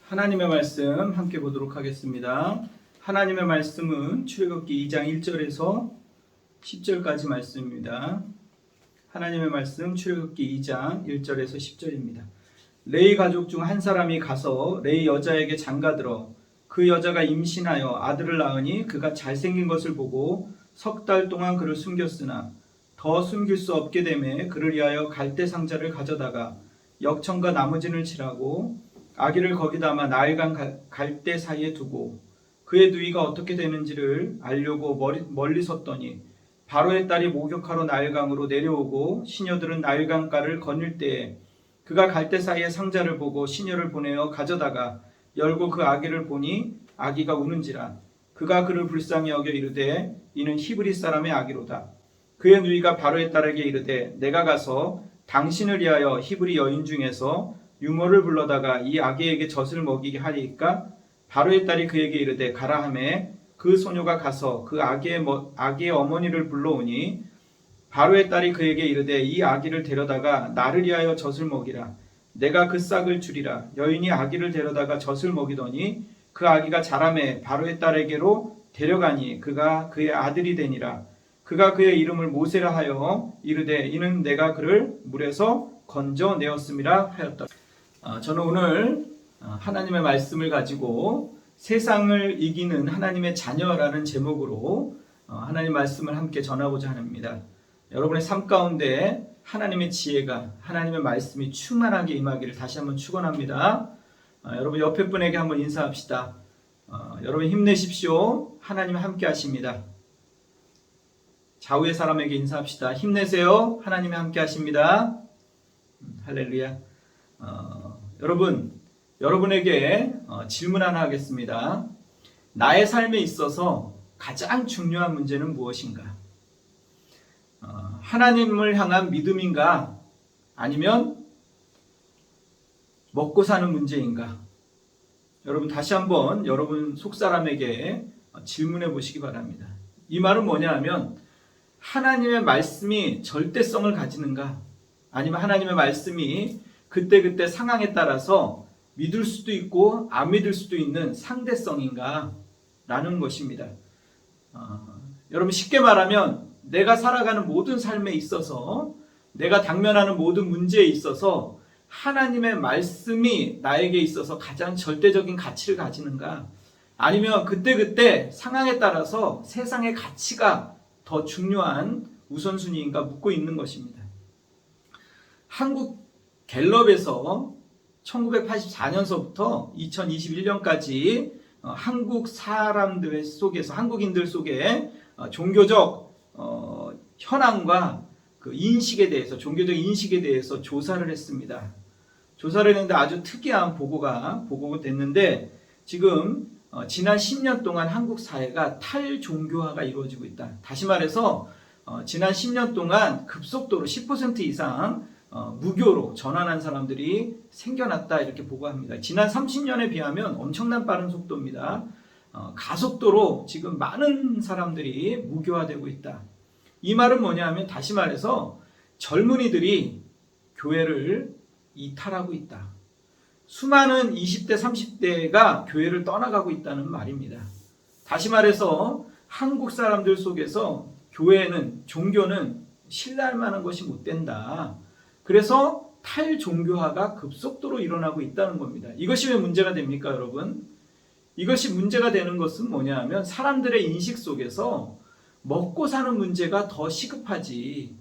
하나님의 말씀 함께 보도록 하겠습니다. 하나님의 말씀은 출애굽기 2장 1절에서 10절까지 말씀입니다. 하나님의 말씀 출애굽기 2장 1절에서 10절입니다. 레위 가족 중 한 사람이 가서 레위 여자에게 장가들어 그 여자가 임신하여 아들을 낳으니 그가 잘생긴 것을 보고 석 달 동안 그를 숨겼으나 더 숨길 수 없게 되매 그를 위하여 갈대 상자를 가져다가 역청과 나무진을 칠하고 아기를 거기 담아 나일강 갈대 사이에 두고 그의 누이가 어떻게 되는지를 알려고 멀리 섰더니 바로의 딸이 목욕하러 나일강으로 내려오고 시녀들은 나일강가를 거닐 때에 그가 갈대 사이에 상자를 보고 시녀를 보내어 가져다가 열고 그 아기를 보니 아기가 우는지라 그가 그를 불쌍히 여겨 이르되 이는 히브리 사람의 아기로다. 그의 누이가 바로의 딸에게 이르되 내가 가서 당신을 위하여 히브리 여인 중에서 유모를 불러다가 이 아기에게 젖을 먹이게 하리이까? 바로의 딸이 그에게 이르되 가라 하매 그 소녀가 가서 그 아기의 어머니를 불러오니 바로의 딸이 그에게 이르되 이 아기를 데려다가 나를 위하여 젖을 먹이라. 내가 그 싹을 주리라. 여인이 아기를 데려다가 젖을 먹이더니 그 아기가 자라매 바로의 딸에게로 데려가니 그가 그의 아들이 되니라. 그가 그의 이름을 모세라 하여 이르되 이는 내가 그를 물에서 건져내었음이라 하였다. 저는 오늘 하나님의 말씀을 가지고 세상을 이기는 하나님의 자녀라는 제목으로 하나님의 말씀을 함께 전하고자 합니다. 여러분의 삶 가운데 하나님의 지혜가, 하나님의 말씀이 충만하게 임하기를 다시 한번 축원합니다. 여러분 옆에 분에게 한번 인사합시다. 여러분 힘내십시오. 하나님 함께 하십니다. 좌우의 사람에게 인사합시다. 힘내세요. 하나님이 함께 하십니다. 할렐루야. 여러분에게 질문 하나 하겠습니다. 나의 삶에 있어서 가장 중요한 문제는 무엇인가? 하나님을 향한 믿음인가? 아니면 먹고 사는 문제인가? 여러분 다시 한번 여러분 속사람에게 질문해 보시기 바랍니다. 이 말은 뭐냐 하면 하나님의 말씀이 절대성을 가지는가? 아니면 하나님의 말씀이 그때그때 상황에 따라서 믿을 수도 있고 안 믿을 수도 있는 상대성인가? 라는 것입니다. 여러분 쉽게 말하면 내가 살아가는 모든 삶에 있어서 내가 당면하는 모든 문제에 있어서 하나님의 말씀이 나에게 있어서 가장 절대적인 가치를 가지는가? 아니면 그때그때 상황에 따라서 세상의 가치가 더 중요한 우선순위인가 묻고 있는 것입니다. 한국 갤럽에서 1984년서부터 2021년까지 한국 사람들 속에서 한국인들 속에 종교적 현황과 그 인식에 대해서 종교적 인식에 대해서 조사를 했습니다. 조사를 했는데 아주 특이한 보고가 됐는데 지금 지난 10년 동안 한국 사회가 탈종교화가 이루어지고 있다. 다시 말해서 지난 10년 동안 급속도로 10% 이상 무교로 전환한 사람들이 생겨났다 이렇게 보고합니다. 지난 30년에 비하면 엄청난 빠른 속도입니다. 가속도로 지금 많은 사람들이 무교화되고 있다. 이 말은 뭐냐 하면 다시 말해서 젊은이들이 교회를 이탈하고 있다. 수많은 20대 30대가 교회를 떠나가고 있다는 말입니다. 다시 말해서 한국 사람들 속에서 교회는 종교는 신뢰할 만한 것이 못 된다. 그래서 탈종교화가 급속도로 일어나고 있다는 겁니다. 이것이 왜 문제가 됩니까, 여러분? 이것이 문제가 되는 것은 뭐냐 하면 사람들의 인식 속에서 먹고 사는 문제가 더 시급하지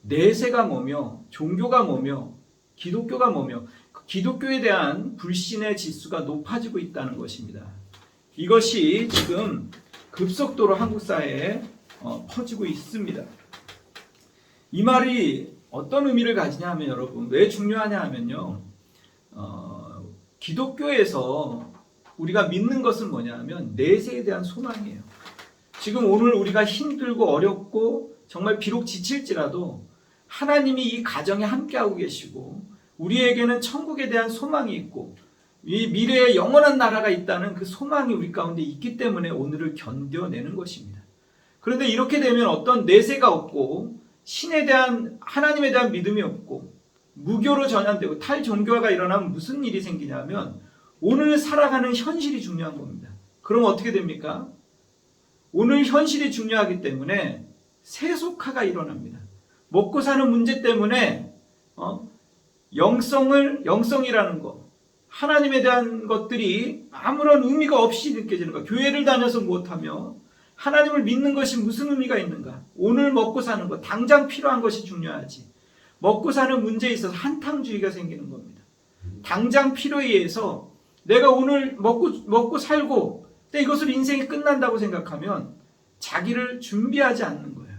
내세가 뭐며 종교가 뭐며 기독교가 뭐며 기독교에 대한 불신의 지수가 높아지고 있다는 것입니다. 이것이 지금 급속도로 한국 사회에 퍼지고 있습니다. 이 말이 어떤 의미를 가지냐 하면 여러분 왜 중요하냐 하면요 기독교에서 우리가 믿는 것은 뭐냐 하면 내세에 대한 소망이에요. 지금 오늘 우리가 힘들고 어렵고 정말 비록 지칠지라도 하나님이 이 가정에 함께하고 계시고 우리에게는 천국에 대한 소망이 있고 이 미래에 영원한 나라가 있다는 그 소망이 우리 가운데 있기 때문에 오늘을 견뎌내는 것입니다. 그런데 이렇게 되면 어떤 내세가 없고 신에 대한 하나님에 대한 믿음이 없고 무교로 전환되고 탈종교화가 일어나면 무슨 일이 생기냐면 오늘 살아가는 현실이 중요한 겁니다. 그럼 어떻게 됩니까? 오늘 현실이 중요하기 때문에 세속화가 일어납니다. 먹고 사는 문제 때문에 영성이라는 것, 하나님에 대한 것들이 아무런 의미가 없이 느껴지는 것. 교회를 다녀서 무엇하며 하나님을 믿는 것이 무슨 의미가 있는가? 오늘 먹고 사는 것, 당장 필요한 것이 중요하지. 먹고 사는 문제에 있어서 한탕주의가 생기는 겁니다. 당장 필요에 의해서 내가 오늘 먹고 살고 이것으로 인생이 끝난다고 생각하면 자기를 준비하지 않는 거예요.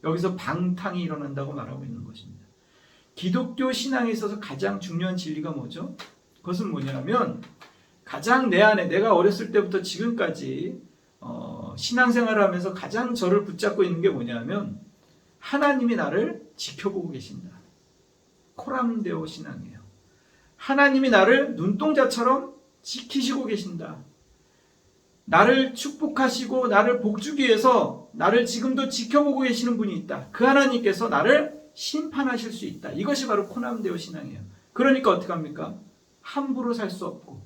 여기서 방탕이 일어난다고 말하고 있는 것입니다. 기독교 신앙에 있어서 가장 중요한 진리가 뭐죠? 그것은 뭐냐면 가장 내 안에 내가 어렸을 때부터 지금까지 신앙생활을 하면서 가장 저를 붙잡고 있는 게 뭐냐면 하나님이 나를 지켜보고 계신다. 코람데오 신앙이에요. 하나님이 나를 눈동자처럼 지키시고 계신다. 나를 축복하시고 나를 복주기 위해서 나를 지금도 지켜보고 계시는 분이 있다. 그 하나님께서 나를 심판하실 수 있다. 이것이 바로 코람데오 신앙이에요. 그러니까 어떻게 합니까? 함부로 살 수 없고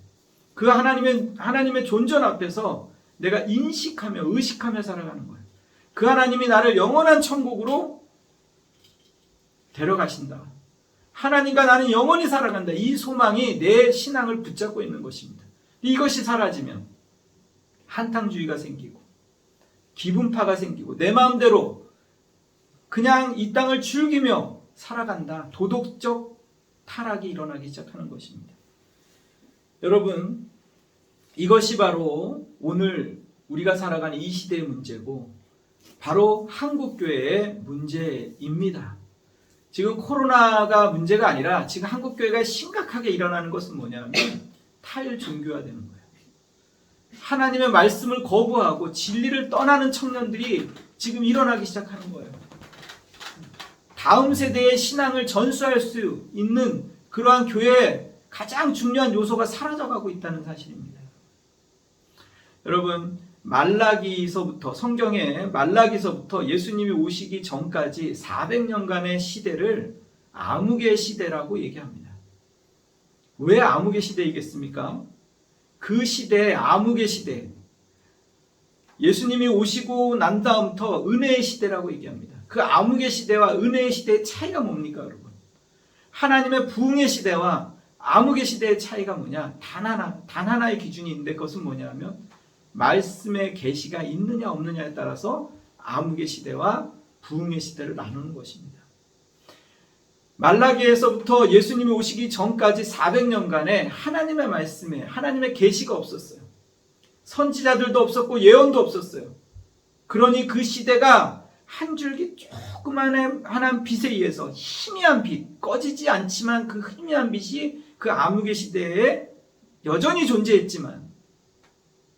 그 하나님의 존전 앞에서 내가 인식하며 의식하며 살아가는 거예요. 그 하나님이 나를 영원한 천국으로 데려가신다. 하나님과 나는 영원히 살아간다. 이 소망이 내 신앙을 붙잡고 있는 것입니다. 이것이 사라지면 한탕주의가 생기고 기분파가 생기고 내 마음대로 그냥 이 땅을 즐기며 살아간다. 도덕적 타락이 일어나기 시작하는 것입니다. 여러분, 이것이 바로 오늘 우리가 살아가는 이 시대의 문제고 바로 한국교회의 문제입니다. 지금 코로나가 문제가 아니라 지금 한국교회가 심각하게 일어나는 것은 뭐냐면 탈종교화되는 거예요. 하나님의 말씀을 거부하고 진리를 떠나는 청년들이 지금 일어나기 시작하는 거예요. 다음 세대의 신앙을 전수할 수 있는 그러한 교회의 가장 중요한 요소가 사라져가고 있다는 사실입니다. 여러분, 성경의 말라기서부터 예수님이 오시기 전까지 400년간의 시대를 암흑의 시대라고 얘기합니다. 왜 암흑의 시대이겠습니까? 그 시대, 암흑의 시대, 예수님이 오시고 난 다음부터 은혜의 시대라고 얘기합니다. 그 암흑의 시대와 은혜의 시대의 차이가 뭡니까, 여러분? 하나님의 부흥의 시대와 암흑의 시대의 차이가 뭐냐? 단 하나의 기준이 있는데 그것은 뭐냐면 말씀의 계시가 있느냐 없느냐에 따라서 암흑의 시대와 부흥의 시대를 나누는 것입니다. 말라기에서부터 예수님이 오시기 전까지 400년간에 하나님의 말씀에 하나님의 계시가 없었어요. 선지자들도 없었고 예언도 없었어요. 그러니 그 시대가 한 줄기 조그만한 빛에 의해서 희미한 빛, 꺼지지 않지만 그 희미한 빛이 그 암흑의 시대에 여전히 존재했지만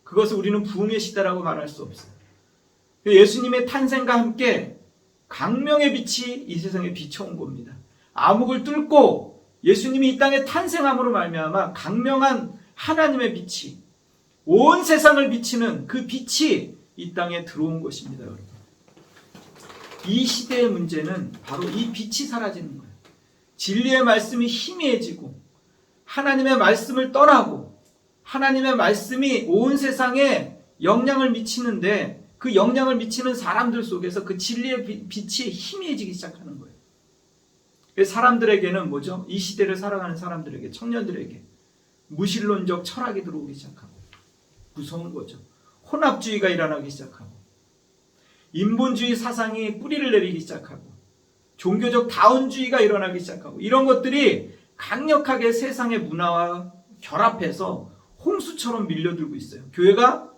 그것을 우리는 부흥의 시대라고 말할 수 없어요. 예수님의 탄생과 함께 광명의 빛이 이 세상에 비춰온 겁니다. 암흑을 뚫고 예수님이 이 땅에 탄생함으로 말미암아 광명한 하나님의 빛이 온 세상을 비치는 그 빛이 이 땅에 들어온 것입니다. 여러분, 이 시대의 문제는 바로 이 빛이 사라지는 거예요. 진리의 말씀이 희미해지고 하나님의 말씀을 떠나고 하나님의 말씀이 온 세상에 영향을 미치는데 그 영향을 미치는 사람들 속에서 그 진리의 빛이 희미해지기 시작하는 거예요. 사람들에게는 뭐죠? 이 시대를 살아가는 사람들에게, 청년들에게 무신론적 철학이 들어오기 시작하고 무서운 거죠. 혼합주의가 일어나기 시작하고 인본주의 사상이 뿌리를 내리기 시작하고 종교적 다운주의가 일어나기 시작하고 이런 것들이 강력하게 세상의 문화와 결합해서 홍수처럼 밀려들고 있어요. 교회가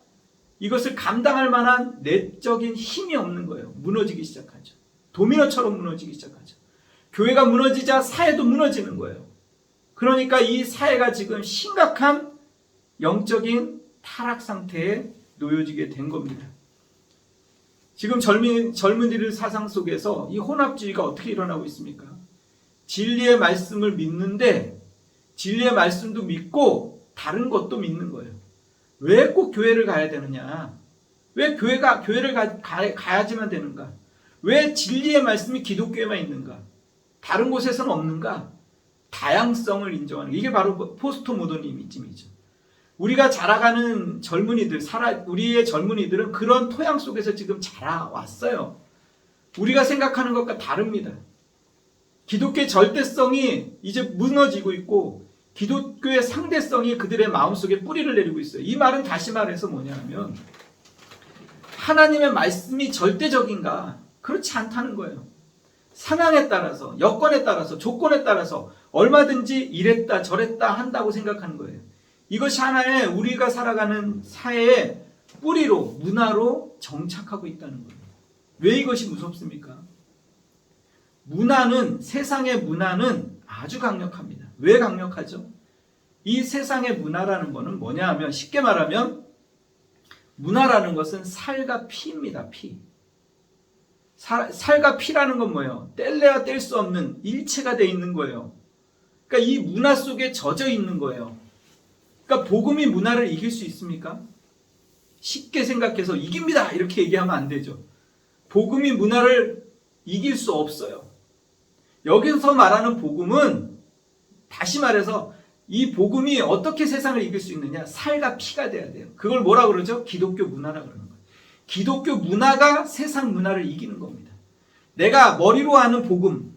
이것을 감당할 만한 내적인 힘이 없는 거예요. 무너지기 시작하죠. 도미노처럼 무너지기 시작하죠. 교회가 무너지자 사회도 무너지는 거예요. 그러니까 이 사회가 지금 심각한 영적인 타락 상태에 놓여지게 된 겁니다. 지금 젊은이들 사상 속에서 이 혼합주의가 어떻게 일어나고 있습니까? 진리의 말씀을 믿는데 진리의 말씀도 믿고 다른 것도 믿는 거예요. 왜 꼭 교회를 가야 되느냐? 왜 교회를 가야지만 되는가? 왜 진리의 말씀이 기독교에만 있는가? 다른 곳에서는 없는가? 다양성을 인정하는 게 이게 바로 포스트 모더니즘이죠. 우리가 자라가는 젊은이들, 우리의 젊은이들은 그런 토양 속에서 지금 자라왔어요. 우리가 생각하는 것과 다릅니다. 기독교의 절대성이 이제 무너지고 있고 기독교의 상대성이 그들의 마음속에 뿌리를 내리고 있어요. 이 말은 다시 말해서 뭐냐면 하나님의 말씀이 절대적인가? 그렇지 않다는 거예요. 상황에 따라서, 여건에 따라서, 조건에 따라서 얼마든지 이랬다 저랬다 한다고 생각하는 거예요. 이것이 하나의 우리가 살아가는 사회의 뿌리로, 문화로 정착하고 있다는 거예요. 왜 이것이 무섭습니까? 문화는, 세상의 문화는 아주 강력합니다. 왜 강력하죠? 이 세상의 문화라는 것은 뭐냐 하면 쉽게 말하면 문화라는 것은 살과 피입니다. 피. 살과 피라는 건 뭐예요? 뗄래야 뗄 수 없는 일체가 되어 있는 거예요. 그러니까 이 문화 속에 젖어 있는 거예요. 그러니까 복음이 문화를 이길 수 있습니까? 쉽게 생각해서 이깁니다 이렇게 얘기하면 안 되죠. 복음이 문화를 이길 수 없어요. 여기서 말하는 복음은 다시 말해서 이 복음이 어떻게 세상을 이길 수 있느냐? 살과 피가 돼야 돼요. 그걸 뭐라 그러죠? 기독교 문화라고 그러는 거예요. 기독교 문화가 세상 문화를 이기는 겁니다. 내가 머리로 아는 복음,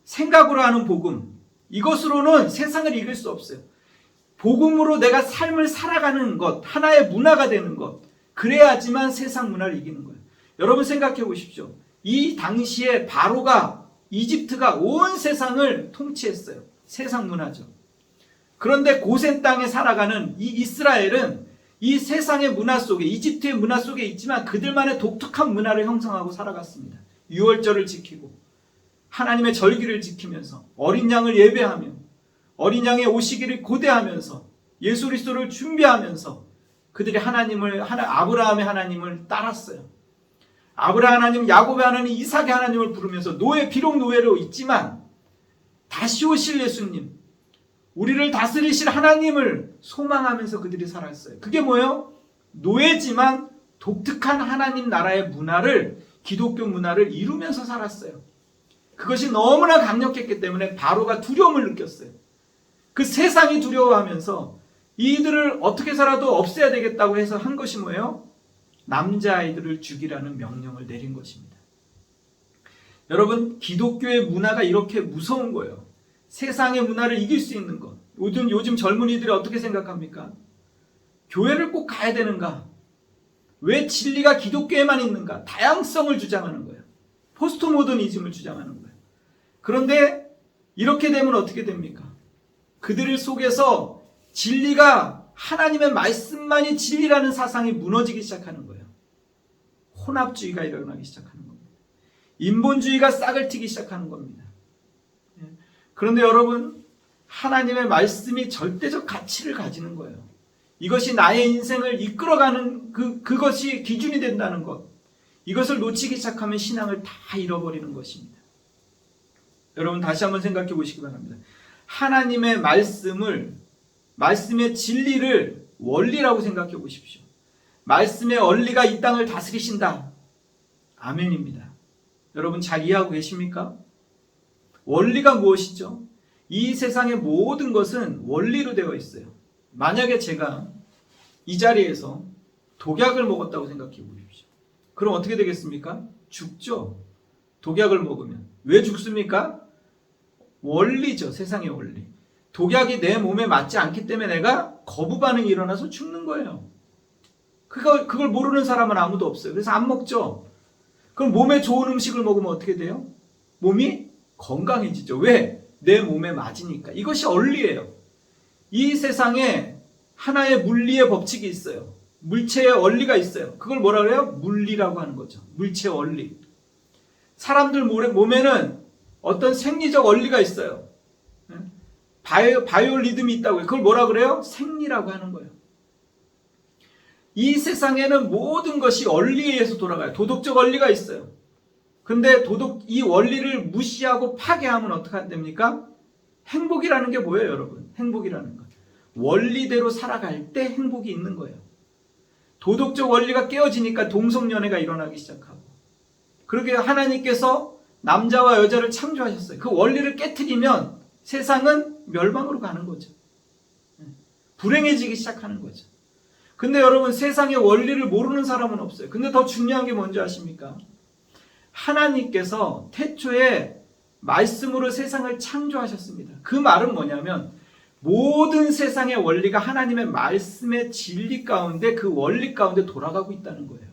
생각으로 아는 복음, 이것으로는 세상을 이길 수 없어요. 복음으로 내가 삶을 살아가는 것, 하나의 문화가 되는 것, 그래야지만 세상 문화를 이기는 거예요. 여러분 생각해 보십시오. 이 당시에 바로가, 이집트가 온 세상을 통치했어요. 세상 문화죠. 그런데 고센 땅에 살아가는 이 이스라엘은 이 세상의 문화 속에, 이집트의 문화 속에 있지만 그들만의 독특한 문화를 형성하고 살아갔습니다. 유월절을 지키고 하나님의 절기를 지키면서 어린 양을 예배하며 어린 양의 오시기를 고대하면서 예수 그리스도를 준비하면서 그들이 아브라함의 하나님을 따랐어요. 아브라함 하나님, 야곱의 하나님, 이삭의 하나님을 부르면서 비록 노예로 있지만 다시 오실 예수님, 우리를 다스리실 하나님을 소망하면서 그들이 살았어요. 그게 뭐예요? 노예지만 독특한 하나님 나라의 문화를, 기독교 문화를 이루면서 살았어요. 그것이 너무나 강력했기 때문에 바로가 두려움을 느꼈어요. 그 세상이 두려워하면서 이들을 어떻게 해서라도 없애야 되겠다고 해서 한 것이 뭐예요? 남자아이들을 죽이라는 명령을 내린 것입니다. 여러분, 기독교의 문화가 이렇게 무서운 거예요. 세상의 문화를 이길 수 있는 것. 요즘 젊은이들이 어떻게 생각합니까? 교회를 꼭 가야 되는가? 왜 진리가 기독교에만 있는가? 다양성을 주장하는 거예요. 포스트 모더니즘을 주장하는 거예요. 그런데 이렇게 되면 어떻게 됩니까? 그들 속에서 진리가 하나님의 말씀만이 진리라는 사상이 무너지기 시작하는 거예요. 혼합주의가 일어나기 시작하는 겁니다. 인본주의가 싹을 트기 시작하는 겁니다. 그런데 여러분, 하나님의 말씀이 절대적 가치를 가지는 거예요. 이것이 나의 인생을 이끌어가는 그것이 기준이 된다는 것. 이것을 놓치기 시작하면 신앙을 다 잃어버리는 것입니다. 여러분 다시 한번 생각해 보시기 바랍니다. 하나님의 말씀의 진리를 원리라고 생각해 보십시오. 말씀의 원리가 이 땅을 다스리신다. 아멘입니다. 여러분 잘 이해하고 계십니까? 원리가 무엇이죠? 이 세상의 모든 것은 원리로 되어 있어요. 만약에 제가 이 자리에서 독약을 먹었다고 생각해 보십시오. 그럼 어떻게 되겠습니까? 죽죠. 독약을 먹으면. 왜 죽습니까? 원리죠. 세상의 원리. 독약이 내 몸에 맞지 않기 때문에 내가 거부 반응이 일어나서 죽는 거예요. 그걸 모르는 사람은 아무도 없어요. 그래서 안 먹죠. 그럼 몸에 좋은 음식을 먹으면 어떻게 돼요? 몸이 건강해지죠. 왜? 내 몸에 맞으니까. 이것이 원리예요. 이 세상에 하나의 물리의 법칙이 있어요. 물체의 원리가 있어요. 그걸 뭐라 그래요? 물리라고 하는 거죠. 물체의 원리. 사람들 몸에는 어떤 생리적 원리가 있어요. 바이오리듬이 있다고요. 그걸 뭐라 그래요? 생리라고 하는 거예요. 이 세상에는 모든 것이 원리에 의해서 돌아가요. 도덕적 원리가 있어요. 근데 이 원리를 무시하고 파괴하면 어떻게 됩니까? 행복이라는 게 뭐예요, 여러분? 행복이라는 것. 원리대로 살아갈 때 행복이 있는 거예요. 도덕적 원리가 깨어지니까 동성연애가 일어나기 시작하고. 그렇게 하나님께서 남자와 여자를 창조하셨어요. 그 원리를 깨트리면 세상은 멸망으로 가는 거죠. 불행해지기 시작하는 거죠. 근데 여러분, 세상의 원리를 모르는 사람은 없어요. 근데 더 중요한 게 뭔지 아십니까? 하나님께서 태초에 말씀으로 세상을 창조하셨습니다. 그 말은 뭐냐면 모든 세상의 원리가 하나님의 말씀의 진리 가운데, 그 원리 가운데 돌아가고 있다는 거예요.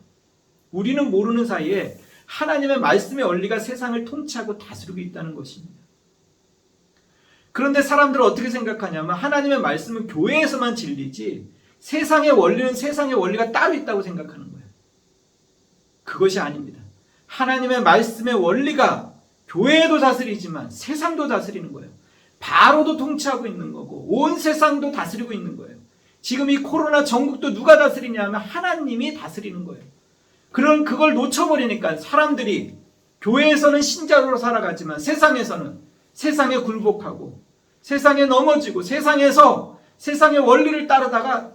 우리는 모르는 사이에 하나님의 말씀의 원리가 세상을 통치하고 다스리고 있다는 것입니다. 그런데 사람들은 어떻게 생각하냐면 하나님의 말씀은 교회에서만 진리지 세상의 원리는 세상의 원리가 따로 있다고 생각하는 거예요. 그것이 아닙니다. 하나님의 말씀의 원리가 교회도 다스리지만 세상도 다스리는 거예요. 바로도 통치하고 있는 거고 온 세상도 다스리고 있는 거예요. 지금 이 코로나 전국도 누가 다스리냐 하면 하나님이 다스리는 거예요. 그걸 놓쳐버리니까 사람들이 교회에서는 신자로 살아가지만 세상에서는 세상에 굴복하고 세상에 넘어지고 세상에서 세상의 원리를 따르다가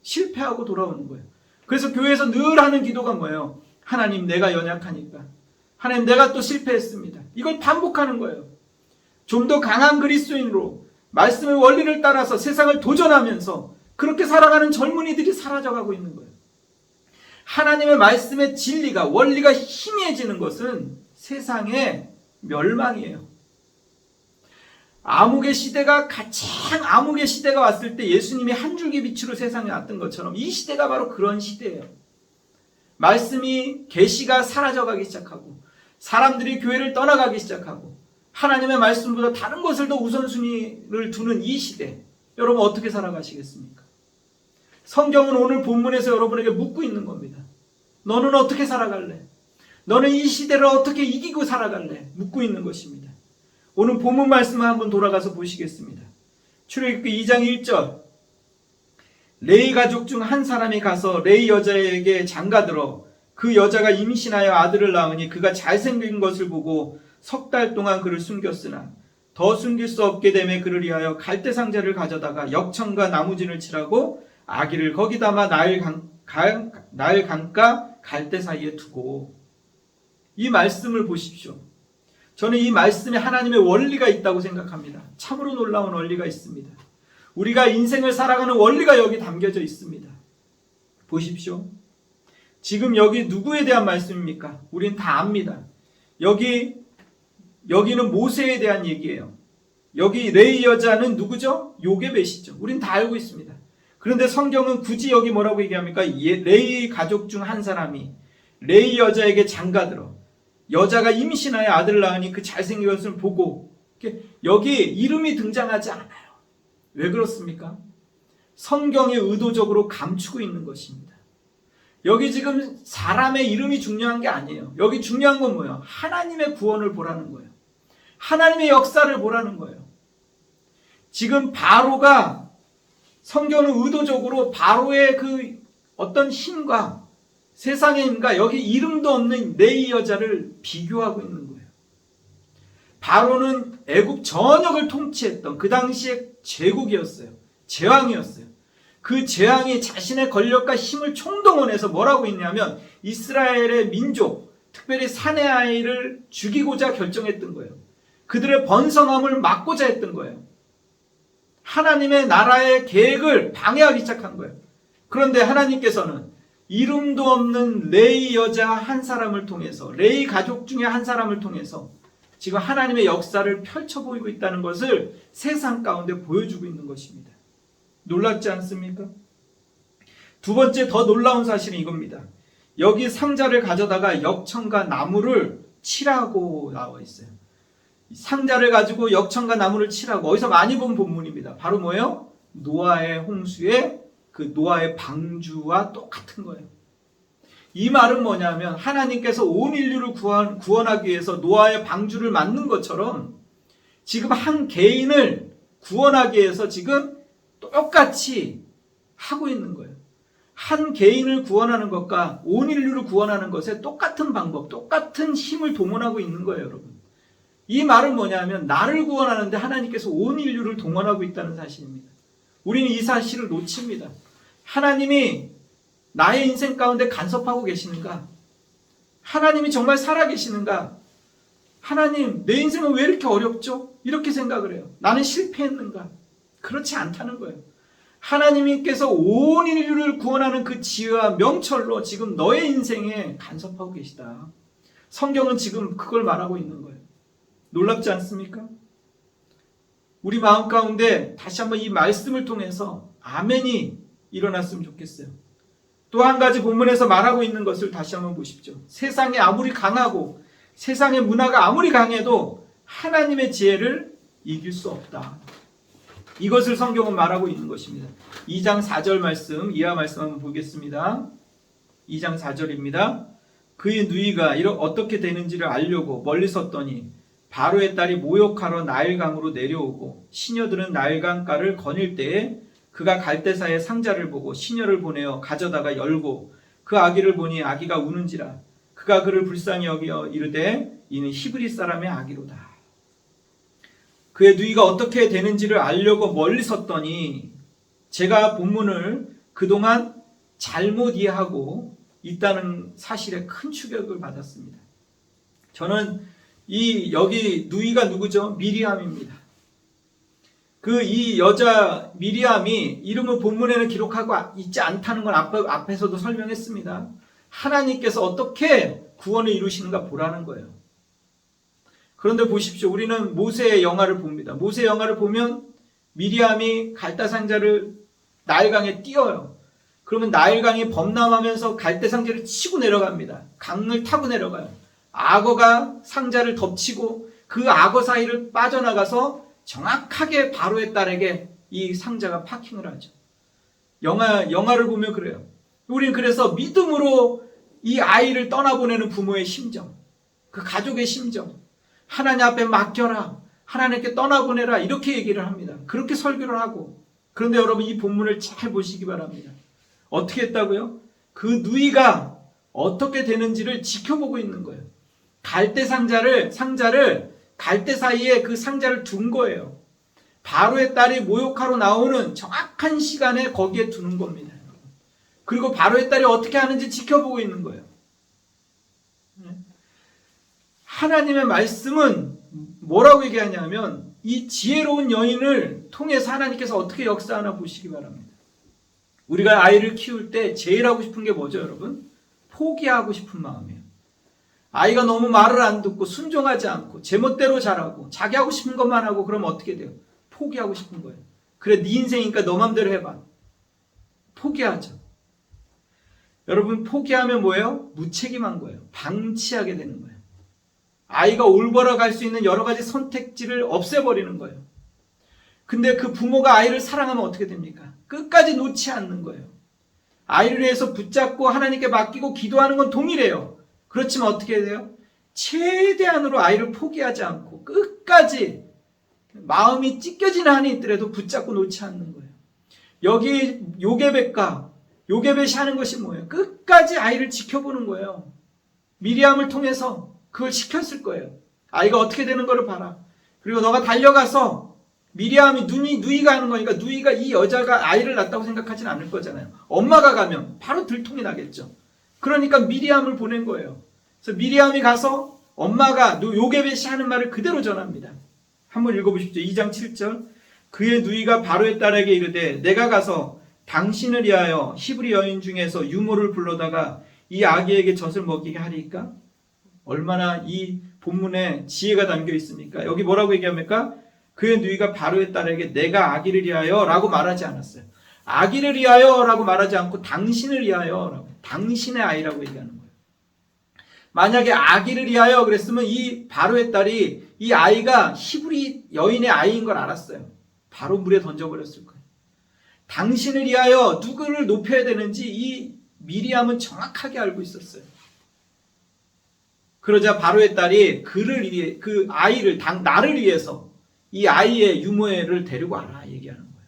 실패하고 돌아오는 거예요. 그래서 교회에서 늘 하는 기도가 뭐예요? 하나님, 내가 연약하니까. 하나님, 내가 또 실패했습니다. 이걸 반복하는 거예요. 좀 더 강한 그리스도인으로 말씀의 원리를 따라서 세상을 도전하면서 그렇게 살아가는 젊은이들이 사라져가고 있는 거예요. 하나님의 말씀의 진리가, 원리가 희미해지는 것은 세상의 멸망이에요. 가장 암흑의 시대가 왔을 때 예수님이 한 줄기 빛으로 세상에 왔던 것처럼 이 시대가 바로 그런 시대예요. 말씀이, 계시가 사라져가기 시작하고 사람들이 교회를 떠나가기 시작하고 하나님의 말씀보다 다른 것을 더 우선순위를 두는 이 시대, 여러분 어떻게 살아가시겠습니까? 성경은 오늘 본문에서 여러분에게 묻고 있는 겁니다. 너는 어떻게 살아갈래? 너는 이 시대를 어떻게 이기고 살아갈래? 묻고 있는 것입니다. 오늘 본문 말씀을 한번 돌아가서 보시겠습니다. 출애굽기 2장 1절, 레위 가족 중 한 사람이 가서 레위 여자에게 장가들어 그 여자가 임신하여 아들을 낳으니 그가 잘생긴 것을 보고 석 달 동안 그를 숨겼으나 더 숨길 수 없게 되매 그를 위하여 갈대 상자를 가져다가 역청과 나무진을 칠하고 아기를 거기 담아 나일 강가 갈대 사이에 두고. 이 말씀을 보십시오. 저는 이 말씀에 하나님의 원리가 있다고 생각합니다. 참으로 놀라운 원리가 있습니다. 우리가 인생을 살아가는 원리가 여기 담겨져 있습니다. 보십시오. 지금 여기 누구에 대한 말씀입니까? 우린 다 압니다. 여기는 모세에 대한 얘기예요. 여기 레위 여자는 누구죠? 요게벳이죠. 우린 다 알고 있습니다. 그런데 성경은 굳이 여기 뭐라고 얘기합니까? 레위 가족 중 한 사람이 레위 여자에게 장가들어 여자가 임신하여 아들을 낳으니 그 잘생긴 것을 보고, 여기 이름이 등장하지 않아요. 왜 그렇습니까? 성경에 의도적으로 감추고 있는 것입니다. 여기 지금 사람의 이름이 중요한 게 아니에요. 여기 중요한 건 뭐예요? 하나님의 구원을 보라는 거예요. 하나님의 역사를 보라는 거예요. 지금 바로가, 성경은 의도적으로 바로의 그 어떤 힘과 세상의 힘과 여기 이름도 없는 레위 여자를 비교하고 있는 거예요. 바로는 애굽 전역을 통치했던 그 당시의 제국이었어요. 제왕이었어요. 그 제왕이 자신의 권력과 힘을 총동원해서 뭐라고 했냐면 이스라엘의 민족, 특별히 사내 아이를 죽이고자 결정했던 거예요. 그들의 번성함을 막고자 했던 거예요. 하나님의 나라의 계획을 방해하기 시작한 거예요. 그런데 하나님께서는 이름도 없는 레위 여자 한 사람을 통해서, 레위 가족 중에 한 사람을 통해서 지금 하나님의 역사를 펼쳐 보이고 있다는 것을 세상 가운데 보여주고 있는 것입니다. 놀랍지 않습니까? 두 번째 더 놀라운 사실은 이겁니다. 여기 상자를 가져다가 역청과 나무를 칠하고 나와 있어요. 상자를 가지고 역청과 나무를 칠하고, 어디서 많이 본 본문입니다. 바로 뭐예요? 노아의 홍수의 그 노아의 방주와 똑같은 거예요. 이 말은 뭐냐면 하나님께서 온 인류를 구원하기 위해서 노아의 방주를 만든 것처럼 지금 한 개인을 구원하기 위해서 지금 똑같이 하고 있는 거예요. 한 개인을 구원하는 것과 온 인류를 구원하는 것에 똑같은 방법, 똑같은 힘을 동원하고 있는 거예요, 여러분. 이 말은 뭐냐면 나를 구원하는데 하나님께서 온 인류를 동원하고 있다는 사실입니다. 우리는 이 사실을 놓칩니다. 하나님이 나의 인생 가운데 간섭하고 계시는가? 하나님이 정말 살아계시는가? 하나님, 내 인생은 왜 이렇게 어렵죠? 이렇게 생각을 해요. 나는 실패했는가? 그렇지 않다는 거예요. 하나님께서 온 인류를 구원하는 그 지혜와 명철로 지금 너의 인생에 간섭하고 계시다. 성경은 지금 그걸 말하고 있는 거예요. 놀랍지 않습니까? 우리 마음 가운데 다시 한번 이 말씀을 통해서 아멘이 일어났으면 좋겠어요. 또 한 가지 본문에서 말하고 있는 것을 다시 한번 보십시오. 세상이 아무리 강하고 세상의 문화가 아무리 강해도 하나님의 지혜를 이길 수 없다. 이것을 성경은 말하고 있는 것입니다. 2장 4절 말씀, 이하 말씀 한번 보겠습니다. 2장 4절입니다. 그의 누이가 어떻게 되는지를 알려고 멀리 섰더니 바로의 딸이 모욕하러 나일강으로 내려오고 시녀들은 나일강가를 거닐 때에 그가 갈대사의 상자를 보고 시녀를 보내어 가져다가 열고 그 아기를 보니 아기가 우는지라 그가 그를 불쌍히 여겨 이르되 이는 히브리 사람의 아기로다. 그의 누이가 어떻게 되는지를 알려고 멀리 섰더니 제가 본문을 그동안 잘못 이해하고 있다는 사실에 큰 충격을 받았습니다. 저는 여기 누이가 누구죠? 미리암입니다. 이 여자 미리암이 이름은 본문에는 기록하고 있지 않다는 건 앞에서도 설명했습니다. 하나님께서 어떻게 구원을 이루시는가 보라는 거예요. 그런데 보십시오. 우리는 모세의 영화를 봅니다. 모세의 영화를 보면 미리암이 갈대상자를 나일강에 띄어요. 그러면 나일강이 범람하면서 갈대상자를 치고 내려갑니다. 강을 타고 내려가요. 악어가 상자를 덮치고 그 악어 사이를 빠져나가서 정확하게 바로의 딸에게 이 상자가 파킹을 하죠. 영화를 보면 그래요. 우리는 그래서 믿음으로 이 아이를 떠나보내는 부모의 심정, 그 가족의 심정, 하나님 앞에 맡겨라, 하나님께 떠나보내라 이렇게 얘기를 합니다. 그렇게 설교를 하고. 그런데 여러분 이 본문을 잘 보시기 바랍니다. 어떻게 했다고요? 그 누이가 어떻게 되는지를 지켜보고 있는 거예요. 갈대 상자를 갈대 사이에 그 상자를 둔 거예요. 바로의 딸이 모욕하러 나오는 정확한 시간에 거기에 두는 겁니다. 그리고 바로의 딸이 어떻게 하는지 지켜보고 있는 거예요. 하나님의 말씀은 뭐라고 얘기하냐면 이 지혜로운 여인을 통해서 하나님께서 어떻게 역사하나 보시기 바랍니다. 우리가 아이를 키울 때 제일 하고 싶은 게 뭐죠, 여러분? 포기하고 싶은 마음이에요. 아이가 너무 말을 안 듣고 순종하지 않고 제멋대로 자라고 자기 하고 싶은 것만 하고 그러면 어떻게 돼요? 포기하고 싶은 거예요. 그래, 네 인생이니까 너 맘대로 해봐. 포기하죠. 여러분, 포기하면 뭐예요? 무책임한 거예요. 방치하게 되는 거예요. 아이가 올바로 갈 수 있는 여러 가지 선택지를 없애버리는 거예요. 근데 그 부모가 아이를 사랑하면 어떻게 됩니까? 끝까지 놓지 않는 거예요. 아이를 위해서 붙잡고 하나님께 맡기고 기도하는 건 동일해요. 그렇지만 어떻게 해야 돼요? 최대한으로 아이를 포기하지 않고 끝까지 마음이 찢겨지는 한이 있더라도 붙잡고 놓지 않는 거예요. 여기 요게벳이 하는 것이 뭐예요? 끝까지 아이를 지켜보는 거예요. 미리암을 통해서 그걸 시켰을 거예요. 아이가 어떻게 되는 거를 봐라. 그리고 너가 달려가서 미리암이 누이가 하는 거니까 누이가 이 여자가 아이를 낳았다고 생각하지는 않을 거잖아요. 엄마가 가면 바로 들통이 나겠죠. 그러니까 미리암을 보낸 거예요. 그래서 미리암이 가서 엄마가 요게벳이 하는 말을 그대로 전합니다. 한번 읽어보십시오. 2장 7절. 그의 누이가 바로의 딸에게 이르되 내가 가서 당신을 위하여 히브리 여인 중에서 유모를 불러다가 이 아기에게 젖을 먹이게 하리까? 얼마나 이 본문에 지혜가 담겨 있습니까? 여기 뭐라고 얘기합니까? 그의 누이가 바로의 딸에게 내가 아기를 위하여 라고 말하지 않았어요. 아기를 위하여 라고 말하지 않고 당신을 위하여 라고, 당신의 아이라고 얘기하는 거예요. 만약에 아기를 위하여 그랬으면 이 바로의 딸이 이 아이가 히브리 여인의 아이인 걸 알았어요. 바로 물에 던져버렸을 거예요. 당신을 위하여 누구를 높여야 되는지 이 미리암은 정확하게 알고 있었어요. 그러자 바로의 딸이 그 아이를 나를 위해서 이 아이의 유모를 데리고 와라 얘기하는 거예요.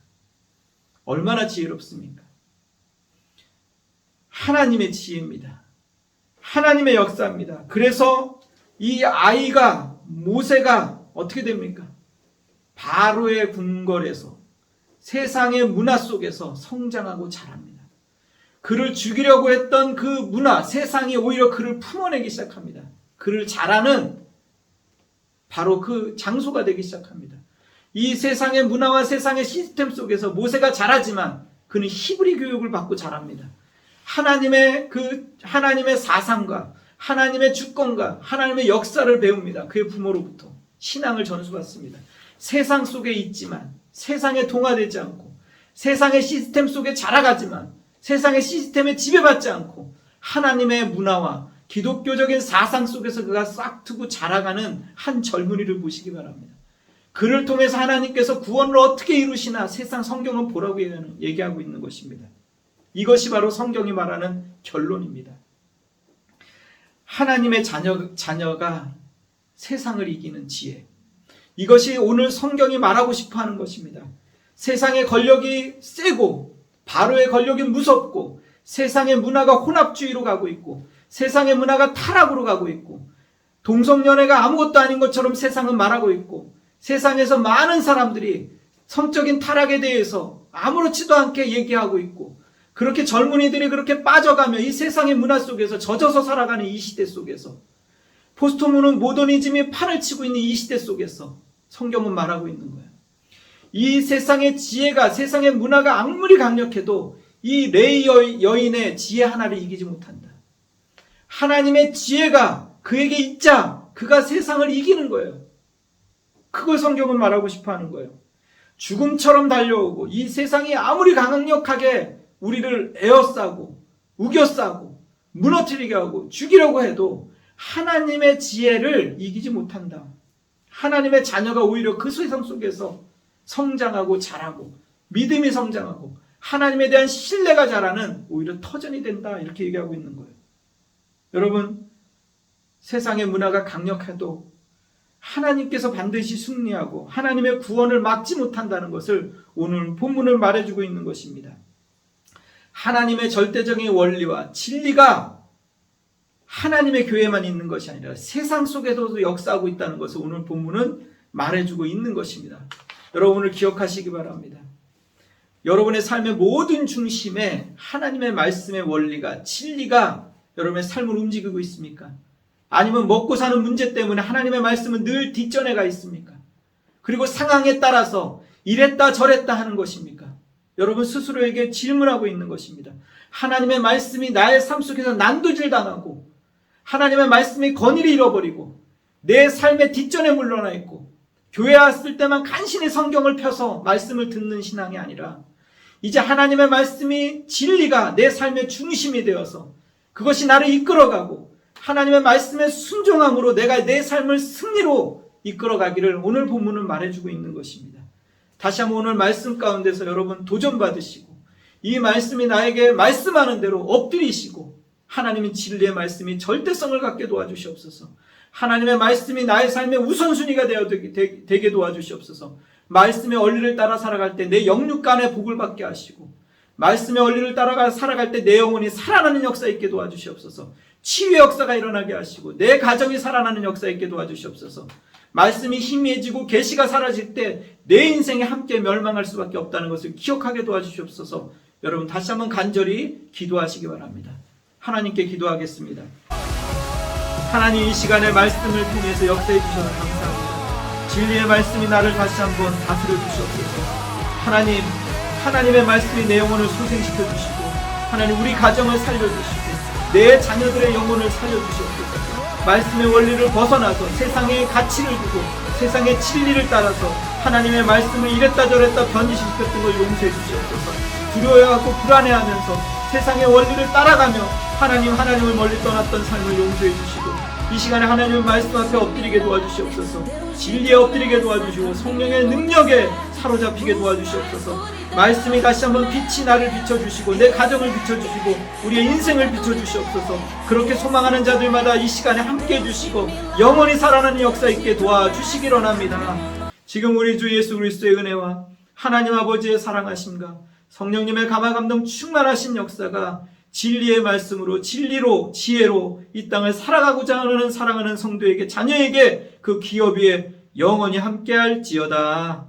얼마나 지혜롭습니까? 하나님의 지혜입니다. 하나님의 역사입니다. 그래서 이 아이가 모세가 어떻게 됩니까? 바로의 궁궐에서 세상의 문화 속에서 성장하고 자랍니다. 그를 죽이려고 했던 그 문화, 세상이 오히려 그를 품어내기 시작합니다. 그를 자라는 바로 그 장소가 되기 시작합니다. 이 세상의 문화와 세상의 시스템 속에서 모세가 자라지만 그는 히브리 교육을 받고 자랍니다. 하나님의 사상과 하나님의 주권과 하나님의 역사를 배웁니다. 그의 부모로부터 신앙을 전수받습니다. 세상 속에 있지만 세상에 동화되지 않고 세상의 시스템 속에 자라가지만 세상의 시스템에 지배받지 않고 하나님의 문화와 기독교적인 사상 속에서 그가 싹트고 자라가는 한 젊은이를 보시기 바랍니다. 그를 통해서 하나님께서 구원을 어떻게 이루시나 세상 성경은 보라고 얘기하고 있는 것입니다. 이것이 바로 성경이 말하는 결론입니다. 하나님의 자녀가 세상을 이기는 지혜. 이것이 오늘 성경이 말하고 싶어하는 것입니다. 세상의 권력이 세고 바로의 권력이 무섭고 세상의 문화가 혼합주의로 가고 있고 세상의 문화가 타락으로 가고 있고 동성연애가 아무것도 아닌 것처럼 세상은 말하고 있고 세상에서 많은 사람들이 성적인 타락에 대해서 아무렇지도 않게 얘기하고 있고 그렇게 젊은이들이 그렇게 빠져가며 이 세상의 문화 속에서 젖어서 살아가는 이 시대 속에서 포스트 모더니즘이 판을 치고 있는 이 시대 속에서 성경은 말하고 있는 거예요. 이 세상의 지혜가 세상의 문화가 아무리 강력해도 이 레이 여인의 지혜 하나를 이기지 못한다. 하나님의 지혜가 그에게 있자 그가 세상을 이기는 거예요. 그걸 성경은 말하고 싶어하는 거예요. 죽음처럼 달려오고 이 세상이 아무리 강력하게 우리를 에워싸고 우겨싸고 무너뜨리게 하고 죽이려고 해도 하나님의 지혜를 이기지 못한다. 하나님의 자녀가 오히려 그 세상 속에서 성장하고 자라고 믿음이 성장하고 하나님에 대한 신뢰가 자라는 오히려 터전이 된다. 이렇게 얘기하고 있는 거예요. 여러분, 세상의 문화가 강력해도 하나님께서 반드시 승리하고 하나님의 구원을 막지 못한다는 것을 오늘 본문을 말해주고 있는 것입니다. 하나님의 절대적인 원리와 진리가 하나님의 교회만 있는 것이 아니라 세상 속에서도 역사하고 있다는 것을 오늘 본문은 말해주고 있는 것입니다. 여러분을 기억하시기 바랍니다. 여러분의 삶의 모든 중심에 하나님의 말씀의 원리가 진리가 여러분의 삶을 움직이고 있습니까? 아니면 먹고 사는 문제 때문에 하나님의 말씀은 늘 뒷전에 가 있습니까? 그리고 상황에 따라서 이랬다 저랬다 하는 것입니까? 여러분 스스로에게 질문하고 있는 것입니다. 하나님의 말씀이 나의 삶 속에서 난도질 당하고 하나님의 말씀이 권위를 잃어버리고 내 삶의 뒷전에 물러나 있고 교회 왔을 때만 간신히 성경을 펴서 말씀을 듣는 신앙이 아니라 이제 하나님의 말씀이 진리가 내 삶의 중심이 되어서 그것이 나를 이끌어가고 하나님의 말씀에 순종함으로 내가 내 삶을 승리로 이끌어가기를 오늘 본문은 말해주고 있는 것입니다. 다시 한번 오늘 말씀 가운데서 여러분 도전받으시고 이 말씀이 나에게 말씀하는 대로 엎드리시고 하나님의 진리의 말씀이 절대성을 갖게 도와주시옵소서. 하나님의 말씀이 나의 삶의 우선순위가 되게 도와주시옵소서. 말씀의 원리를 따라 살아갈 때 내 영육간의 복을 받게 하시고 말씀의 원리를 따라 살아갈 때 내 영혼이 살아나는 역사 있게 도와주시옵소서. 치유의 역사가 일어나게 하시고 내 가정이 살아나는 역사 있게 도와주시옵소서. 말씀이 희미해지고 계시가 사라질 때 내 인생에 함께 멸망할 수밖에 없다는 것을 기억하게 도와주시옵소서. 여러분 다시 한번 간절히 기도하시기 바랍니다. 하나님께 기도하겠습니다. 하나님 이 시간에 말씀을 통해서 역사해 주셔서 감사합니다. 진리의 말씀이 나를 다시 한번 다스려 주시옵소서. 하나님의 말씀이 내 영혼을 소생시켜 주시고 하나님 우리 가정을 살려주시고 내 자녀들의 영혼을 살려주시옵소서. 말씀의 원리를 벗어나서 세상의 가치를 두고 세상의 진리를 따라서 하나님의 말씀을 이랬다 저랬다 변질시켰던 걸 용서해 주시옵소서. 두려워하고 불안해하면서 세상의 원리를 따라가며 하나님을 멀리 떠났던 삶을 용서해 주시고 이 시간에 하나님의 말씀 앞에 엎드리게 도와주시옵소서. 진리에 엎드리게 도와주시고 성령의 능력에 사로잡히게 도와주시옵소서. 말씀이 다시 한번 빛이 나를 비춰주시고 내 가정을 비춰주시고 우리의 인생을 비춰주시옵소서. 그렇게 소망하는 자들마다 이 시간에 함께 해주시고 영원히 살아나는 역사 있게 도와주시기 원합니다. 지금 우리 주 예수 그리스도의 은혜와 하나님 아버지의 사랑하심과 성령님의 감화감동 충만하신 역사가 진리의 말씀으로 진리로 지혜로 이 땅을 살아가고자 하는 사랑하는 성도에게 자녀에게 그 기업 위에 영원히 함께할지어다.